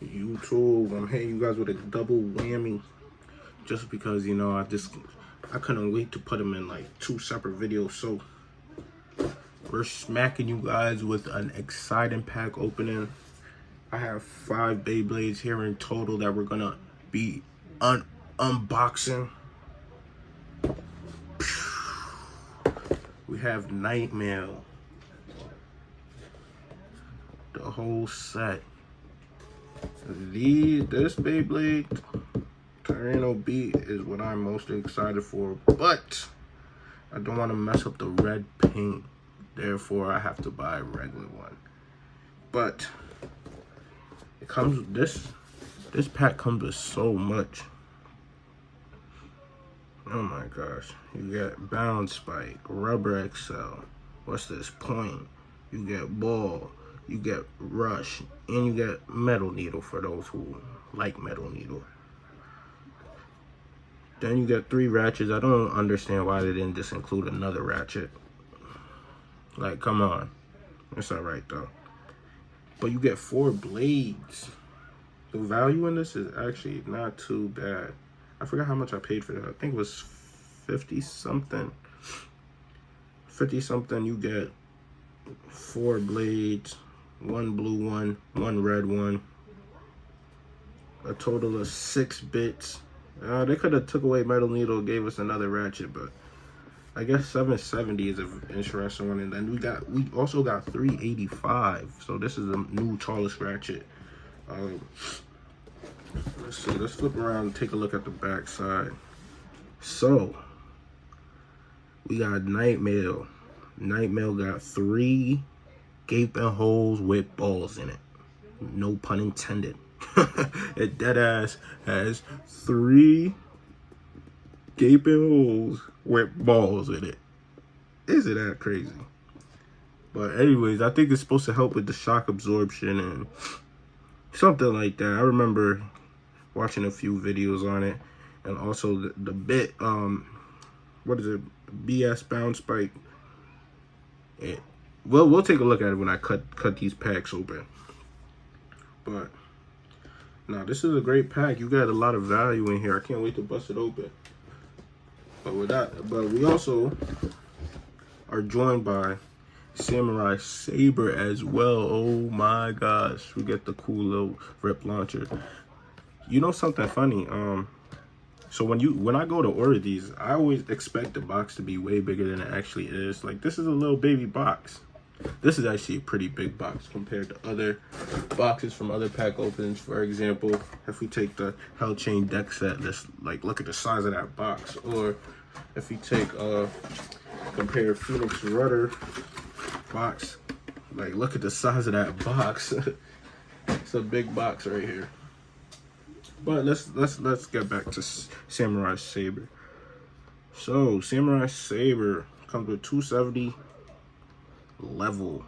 YouTube. I'm hitting you guys with a double whammy just because, you know, I couldn't wait to put them in like 2 separate videos. So we're smacking you guys with an exciting pack opening. I have 5 Beyblades here in total that we're gonna be unboxing. We have Nightmare, the whole set. This Beyblade Tornado Beat is what I'm most excited for, but I don't want to mess up the red paint. Therefore, I have to buy a regular one. But it comes with this pack comes with so much. Oh my gosh. You get Bound Spike, Rubber XL. What's this? Point. You get Ball. You get Rush. And you get Metal Needle for those who like Metal Needle. Then you get 3 ratchets. I don't understand why they didn't just include another ratchet. Like, come on. It's alright though. But you get 4 blades. The value in this is actually not too bad. I forgot how much I paid for that. I think it was 50 something. 50 something. You get 4 blades, 1 blue one, 1 red one, a total of 6 bits. They could have took away Metal Needle, gave us another ratchet, but I guess 770 is an interesting one. And then we also got 385. So this is the new tallest ratchet. Let's see. Let's flip around and take a look at the back side. So we got Nightmare. Nightmare got 3 gaping holes with balls in it. No pun intended. It deadass has 3 gaping holes with balls in it. Isn't that crazy? But anyways, I think it's supposed to help with the shock absorption and something like that. I remember watching a few videos on it, and also the bit what is it, BS Bound Spike. We'll take a look at it when I cut these packs open. But now this is a great pack. You got a lot of value in here. I can't wait to bust it open. But we also are joined by Samurai Saber as well. Oh my gosh, we get the cool little rip launcher. You know something funny? So when I go to order these, I always expect the box to be way bigger than it actually is. Like, this is a little baby box. This is actually a pretty big box compared to other boxes from other pack openings. For example, if we take the Hell Chain deck set, let's like look at the size of that box. Or if we take compare Phoenix Rudder box, like look at the size of that box. It's a big box right here. But let's get back to Samurai Saber. So Samurai Saber comes with 270 level.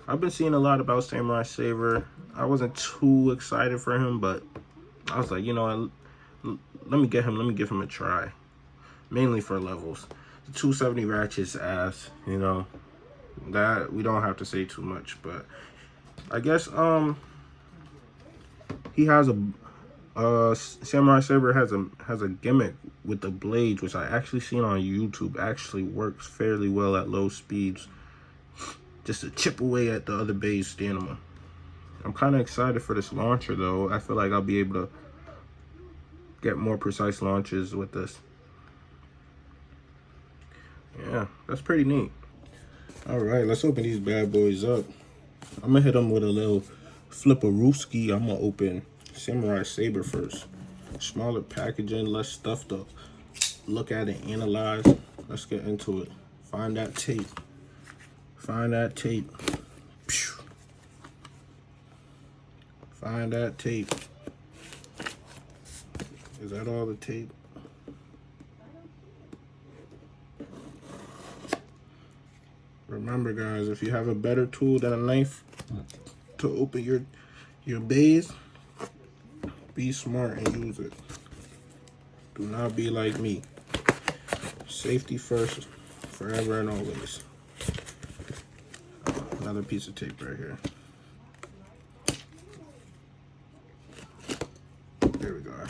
I've been seeing a lot about Samurai Saber. I wasn't too excited for him, but I was like, you know, let me give him a try. Mainly for levels. The 270 ratchets ass, you know. That we don't have to say too much, but I guess he has a Samurai Saber has a gimmick with the blades, which I actually seen on YouTube actually works fairly well at low speeds. Just to chip away at the other base stamina. I'm kind of excited for this launcher though. I feel like I'll be able to get more precise launches with this. Yeah, that's pretty neat. All right, let's open these bad boys up. I'm gonna hit them with a little flipperooski. I'm gonna open Samurai Saber first. Smaller packaging, less stuff to look at and analyze. Let's get into it. Find that tape. Find that tape. Find that tape. Is that all the tape? Remember guys, if you have a better tool than a knife to open your bays, be smart and use it. Do not be like me. Safety first, forever and always. Another piece of tape right here. God.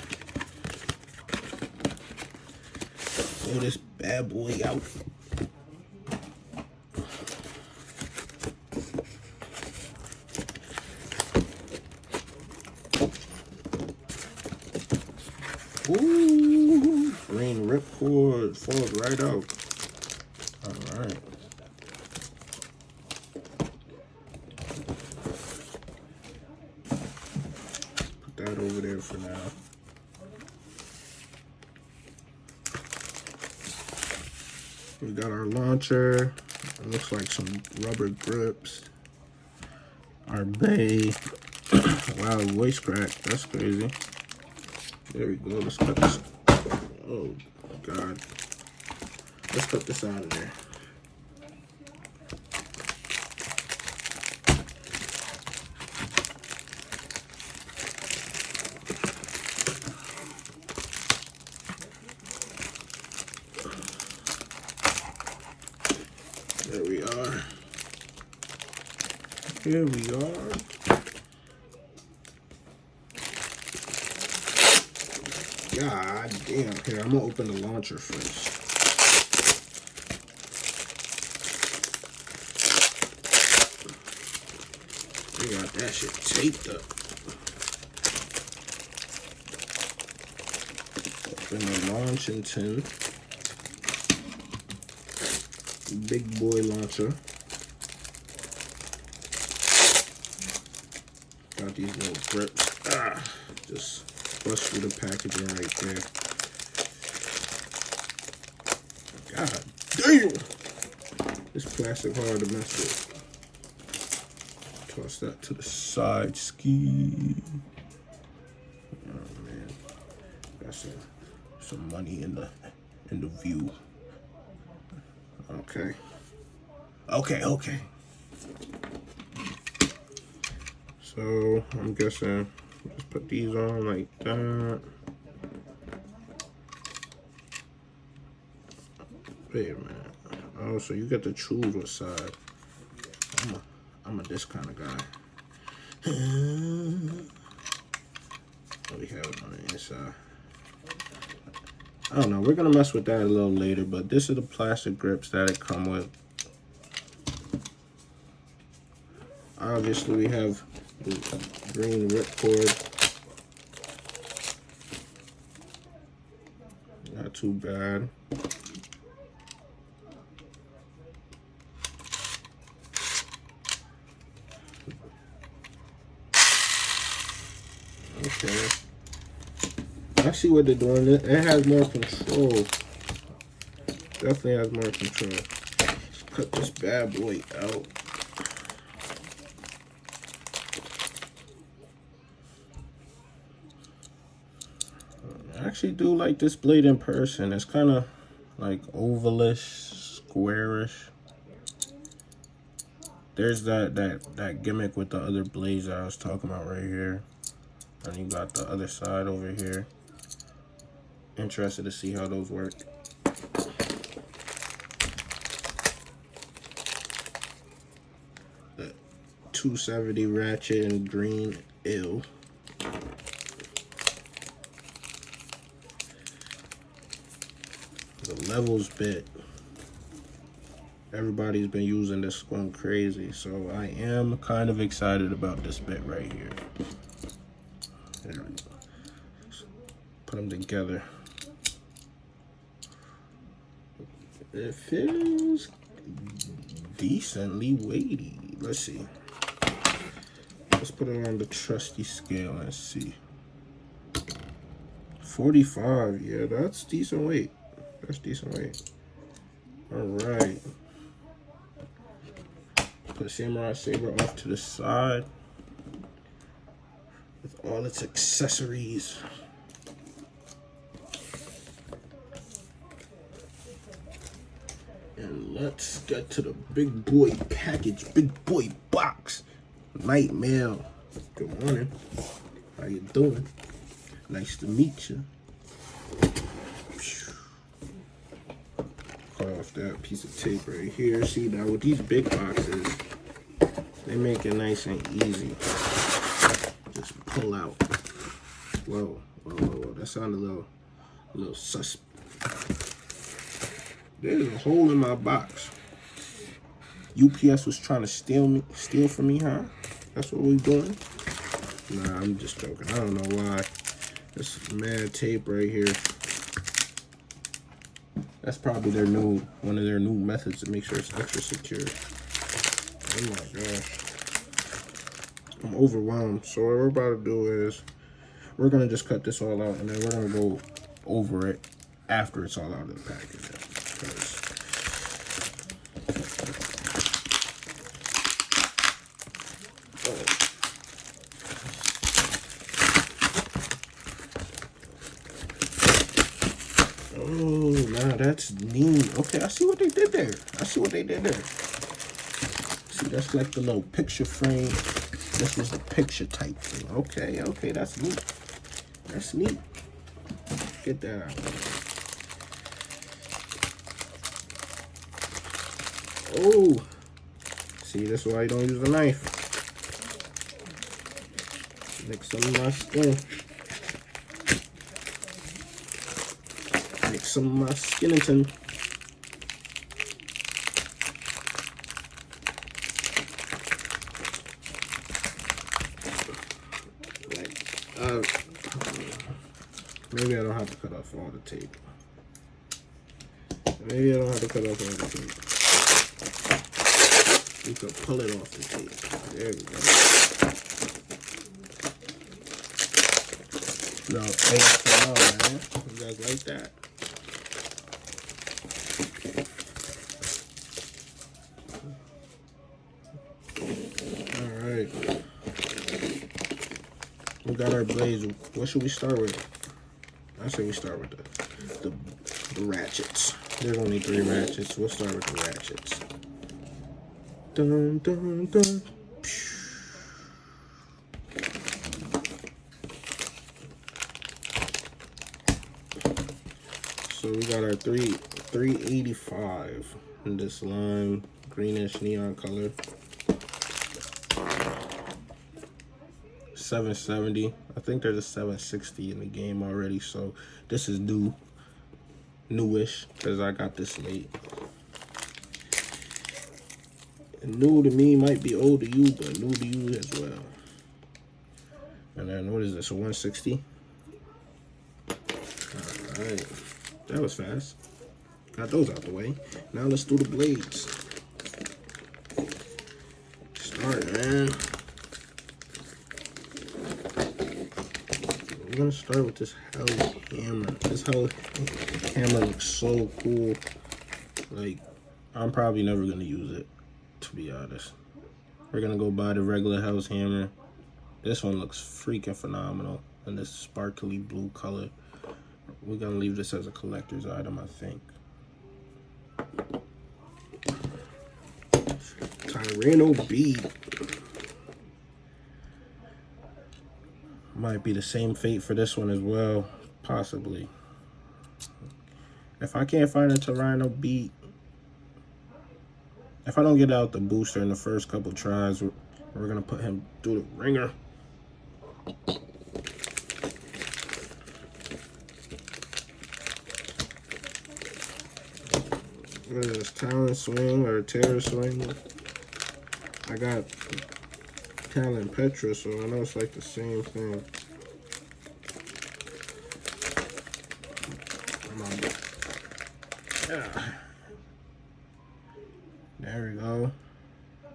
Pull this bad boy out. Ooh, green ripcord falls right out. All right. Put that over there for now. We got our launcher. It looks like some rubber grips. Our bay. Wow, voice crack. That's crazy. There we go. Let's cut this. Oh, God. Let's cut this out of there. There we are. Here we are. God damn. Here, I'm gonna open the launcher first. We got that shit taped up. Open the launching tin. Big boy launcher. Got these little grips. Just bust through the packaging right there. God damn! This plastic hard to mess with. Toss that to the side. Ski. Oh man, got some money in the view. Okay. Okay. So I'm guessing just put these on like that. Wait a minute. Oh, so you get to choose what side. I'm a this kind of guy. What we have it on the inside. I don't know. We're gonna mess with that a little later, but this is the plastic grips that it come with. Obviously, we have the green ripcord. Not too bad. Okay. I see what they're doing. It has more control. Definitely has more control. Let's cut this bad boy out. I actually do like this blade in person. It's kind of like ovalish, squarish. There's that gimmick with the other blades that I was talking about right here. And you got the other side over here. Interested to see how those work. The 270 ratchet in green, ew. The levels bit. Everybody's been using this going crazy, so I am kind of excited about this bit right here. There we go. Put them together. It feels decently weighty. Let's see. Let's put it on the trusty scale and see. 45. Yeah, that's decent weight. That's decent weight. All right. Put Samurai Saber off to the side with all its accessories. And let's get to the big boy package, big boy box. Night mail. Good morning. How you doing? Nice to meet you. Cut off that piece of tape right here. See, now with these big boxes, they make it nice and easy. Just pull out. Whoa, Whoa, that sounded a little sus. There's a hole in my box. UPS was trying to steal from me, huh? That's what we doing? Nah, I'm just joking. I don't know why. There's mad tape right here. That's probably one of their new methods to make sure it's extra secure. Oh my gosh. I'm overwhelmed. So what we're about to do is we're gonna just cut this all out and then we're gonna go over it after it's all out of the package. Oh, nah, that's neat. Okay, I see what they did there. See, that's like the little picture frame. This is the picture type thing. Okay, that's neat. That's neat. Get that out. Oh, see, that's why you don't use a knife. Mix some of my skin. Mix some of my skeleton. Maybe I don't have to cut off all the tape. We could pull it off the tape. There we go. No, ASMR, man. You guys like that? Alright. We got our blades. What should we start with? I say we start with the ratchets. There's only 3 ratchets. We'll start with the ratchets. Dun, dun, dun. So we got our 385 in this lime greenish neon color. 770. I think there's a 760 in the game already, so this is newish because I got this late. And new to me might be old to you, but new to you as well. And then what is this, a 160? Alright, that was fast. Got those out the way. Now let's do the blades. Start, man. We're gonna start with this Hell's hammer. This Hell's hammer looks so cool. Like, I'm probably never gonna use it, to be honest. We're gonna go buy the regular Hell's hammer. This one looks freaking phenomenal in this sparkly blue color. We're gonna leave this as a collector's item, I think. Tyranno bead. Might be the same fate for this one as well, possibly. If I can't find a Tyranno bead, if I don't get out the booster in the first couple tries, we're gonna put him through the ringer. What is this, Talon Swing or Terror Swing? I got Talon Petra, so I know it's like the same thing. There we go.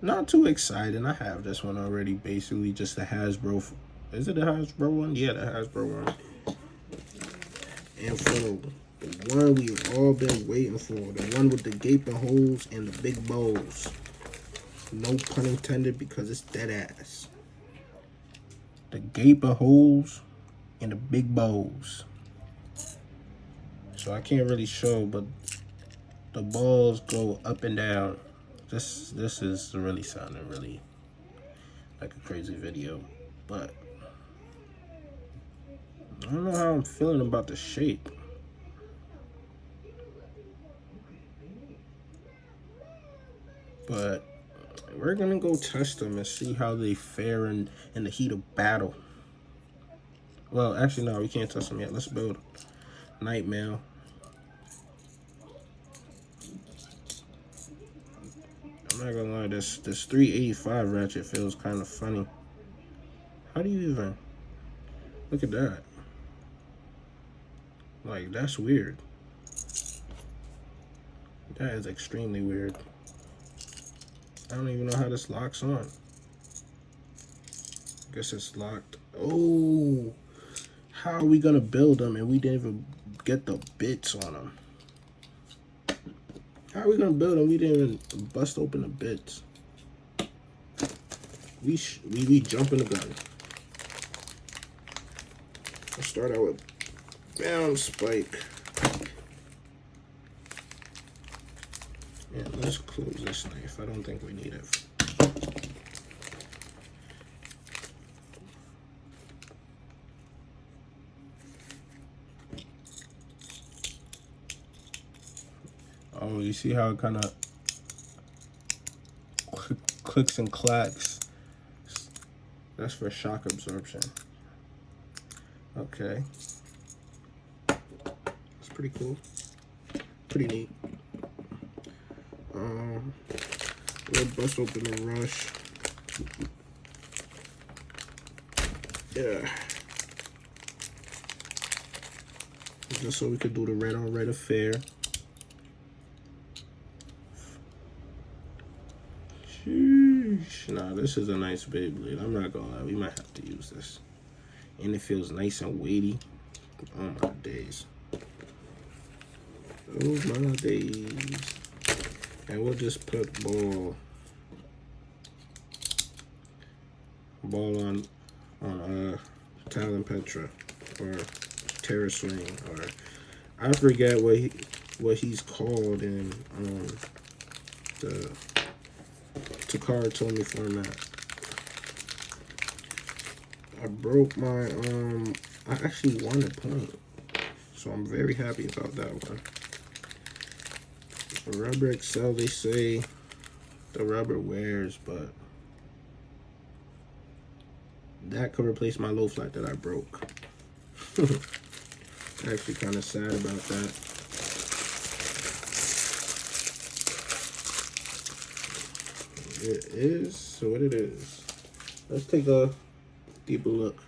Not too exciting. I have this one already, basically just a Hasbro. Is it a Hasbro one? Yeah, the Hasbro one. And for the one we've all been waiting for, the one with the gaping holes and the big bows. No pun intended, because it's dead ass. The gaping holes and the big bows. So I can't really show, but the balls go up and down. This is really sounding really like a crazy video, but I don't know how I'm feeling about the shape. But we're gonna go test them and see how they fare in the heat of battle. Well, actually, no, we can't touch them yet. Let's build Night Mail. I'm not gonna lie, this 385 ratchet feels kind of funny. How do you even look at that? Like, that's weird. That is extremely weird. I don't even know how this locks on. Guess it's locked. Oh, how are we gonna build them and we didn't even get the bits on them? How are we gonna build them? We didn't even bust open the bits. We jumping the gun. Let's start out with bound spike. And let's close this knife. I don't think we need it. Oh, you see how it kind of clicks and clacks? That's for shock absorption. Okay. It's pretty cool. Pretty neat. We'll bust open the rush. Yeah. Just so we could do the red on red affair. Sheesh. Nah, this is a nice Beyblade. I'm not gonna lie, we might have to use this. And it feels nice and weighty. Oh my days. Oh my days. And we'll just put ball on Talon Petra or Terra Swing, or I forget what he's called in the Takara Tomy format. I broke my I actually won a point, so I'm very happy about that one. The rubber Excel, they say the rubber wears, but that could replace my low flat that I broke. Actually kind of sad about that. It is what it is. Let's take a deeper look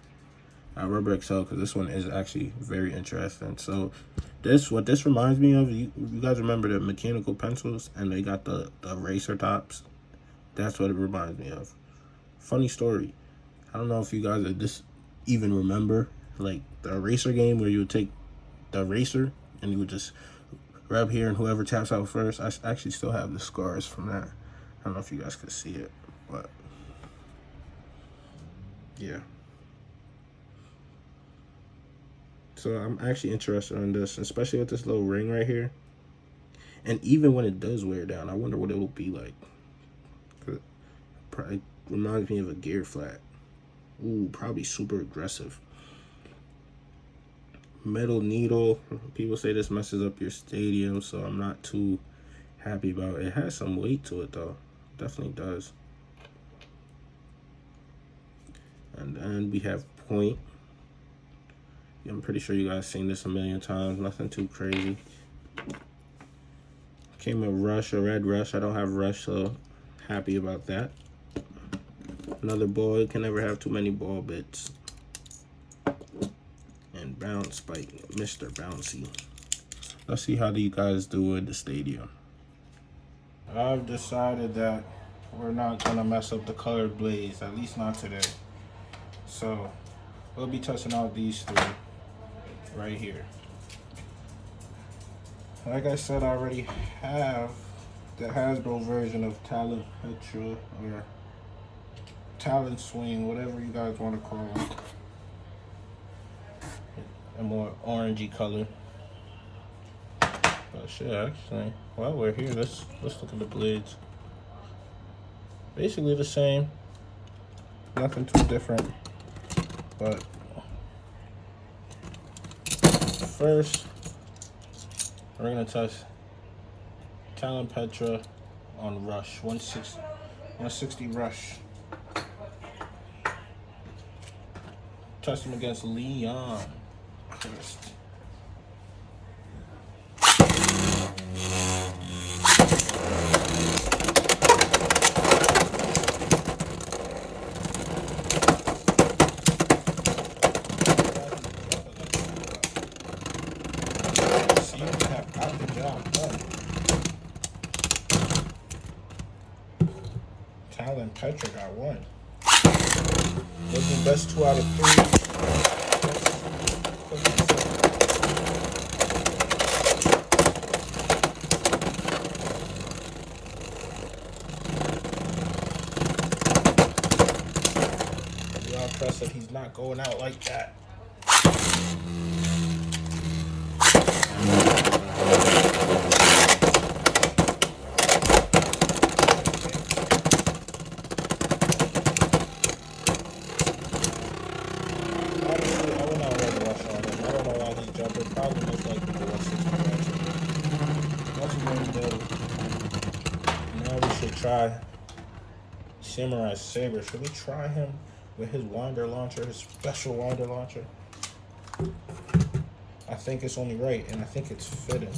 at rubber Excel, because this one is actually very interesting. So what this reminds me of, you guys remember the mechanical pencils and they got the eraser tops? That's what it reminds me of. Funny story. I don't know if you guys even remember like the eraser game where you would take the eraser and you would just rub here and whoever taps out first. I actually still have the scars from that. I don't know if you guys could see it, but yeah. So I'm actually interested in this, especially with this little ring right here. And even when it does wear down, I wonder what it will be like. It probably reminds me of a gear flat. Ooh, probably super aggressive. Metal needle. People say this messes up your stadium, so I'm not too happy about it. It has some weight to it though. Definitely does. And then we have point. I'm pretty sure you guys seen this a million times. Nothing too crazy. Came with rush, a red rush. I don't have rush, so happy about that. Another ball. You can never have too many ball bits. And bounce spike, Mr. Bouncy. Let's see how you guys do in the stadium. I've decided that we're not gonna mess up the colored blades, at least not today. So we'll be testing out these three right here. Like I said, I already have the Hasbro version of Talon Petra or Talon Swing, whatever you guys want to call it. A more orangey color. But shit, actually, while we're here, let's look at the blades. Basically the same. Nothing too different. But first, we're gonna test Talon Petra on rush, 160 rush. test him against Leon first. Talon Petra got one. Looking best 2 out of 3. Y'all trust that he's not going out like that. Now we should try Samurai Saber. Should we try him with his winder launcher, his special winder launcher? I think it's only right, and I think it's fitting.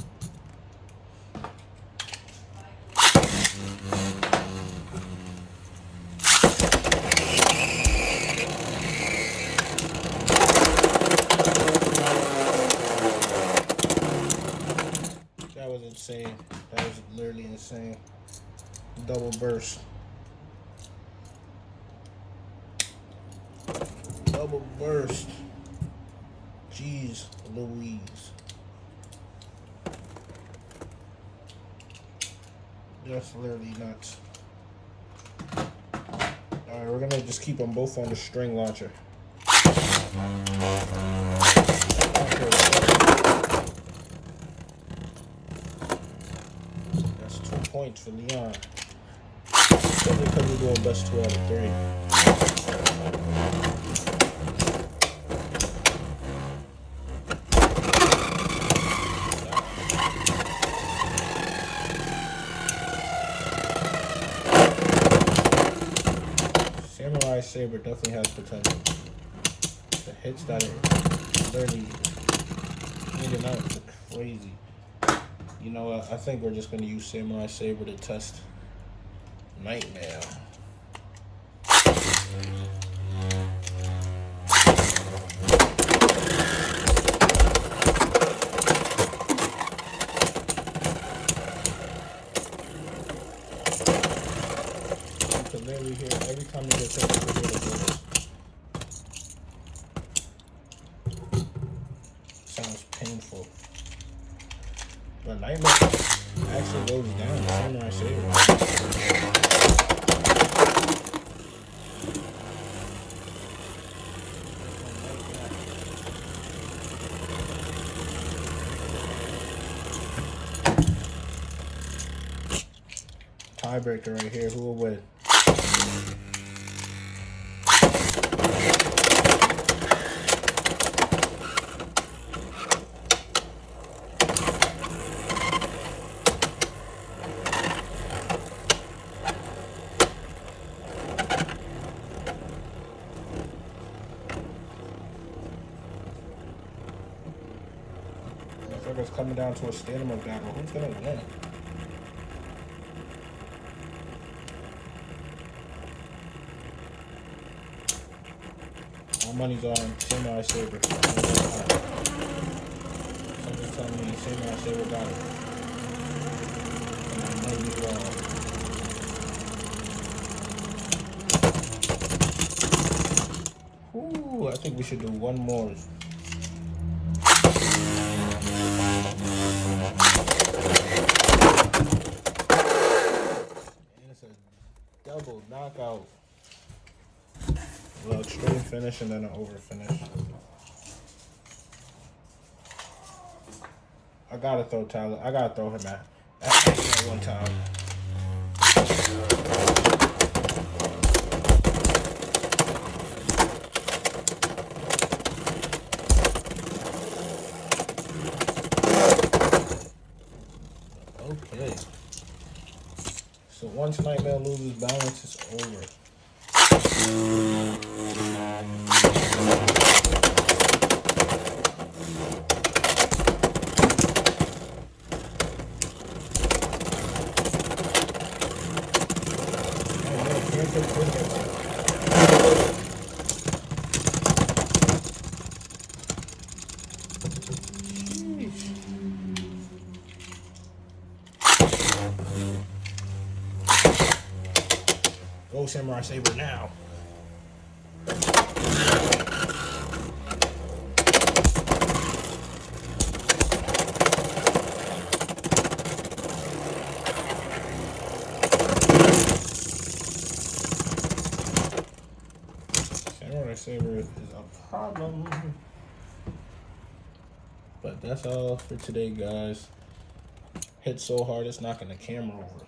That was insane. That was literally insane. Double burst. Double burst. Jeez Louise. That's literally nuts. Alright, we're gonna just keep them both on the string launcher. That's 2 points for Leon. Simply because we're doing best 2 out of 3. Samurai Saber definitely has potential. The hits that it literally handing out are crazy. You know what? I think we're just going to use Samurai Saber to test Nightmare. You can literally hear every time you get touched, you hear the voice. Sounds painful. But Nightmare actually goes down. Samurai Saber. Tiebreaker right here. Who will win? It's coming down to a stamina battle. Who's gonna win? My money's on Samurai Saber. Something's telling me Samurai Saber got it. And I may be wrong. Ooh, I think we should do one more. Double knockout. Well, extreme finish and then an over finish. I gotta throw Tyler. I gotta throw him at one time. Okay. So once Nightmare loses balance, it's over. Samurai Saber now. Samurai Saber is a problem. But that's all for today, guys. Hit so hard it's knocking the camera over.